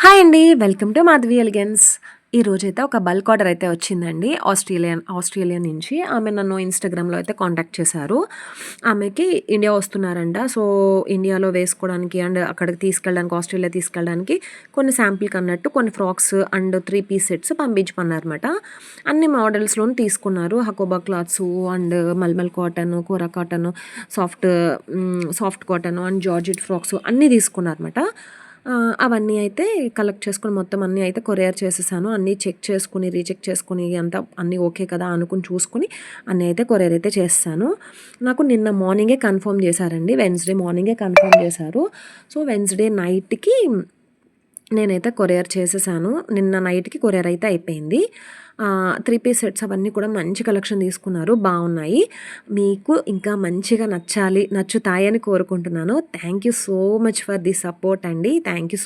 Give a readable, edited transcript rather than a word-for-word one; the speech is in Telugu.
హాయ్ అండి. Welcome to Madhavi elegance. ఈరోజైతే ఒక బల్క్ ఆర్డర్ అయితే వచ్చిందండి. ఆస్ట్రేలియా నుంచి. ఆమె నన్ను ఇన్‌స్టాగ్రామ్‌లో అయితే కాంటాక్ట్ చేశారు. ఆమెకి ఇండియా వస్తున్నారంట. సో, ఇండియాలో వేసుకోవడానికి అండ్ అక్కడికి తీసుకెళ్ళడానికి ఆస్ట్రేలియా తీసుకెళ్ళడానికి కొన్ని శాంపిల్‌కి అన్నట్టు కొన్ని ఫ్రాక్స్ అండ్ 3 పీస్ సెట్స్ పంపించమన్నారన్నమాట. అన్ని మోడల్స్‌లోను తీసుకున్నారు. Hakoba cloths and malmal cotton, kora cotton, soft cotton and georgette frocks అన్నీ తీసుకున్నారన్నమాట. అవన్నీ అయితే కలెక్ట్ చేసుకొని మొత్తం అన్నీ అయితే కొరియర్ చేసేసాను. అన్నీ చెక్ చేసుకొని, రీచెక్ చేసుకొని అంతా అన్నీ ఓకే కదా అనుకుని చూసుకొని అన్నీ అయితే కొరియర్ అయితే చేసేసాను. నాకు నిన్న మార్నింగే కన్ఫర్మ్ చేశారండి. వెడ్నెస్‌డే మార్నింగే కన్ఫర్మ్ చేశారు. సో, వెడ్నెస్‌డే నైట్‌కి నేనైతే కొరియర్ చేసేసాను. నిన్న నైట్‌కి కొరియర్ అయితే అయిపోయింది. 3 పీస్ సెట్స్ అవన్నీ కూడా మంచి కలెక్షన్ తీసుకున్నారు. బావున్నాయి. మీకు ఇంకా మంచిగా నచ్చుతాయని కోరుకుంటున్నాను. Thank you so much for the support అండి. Thank you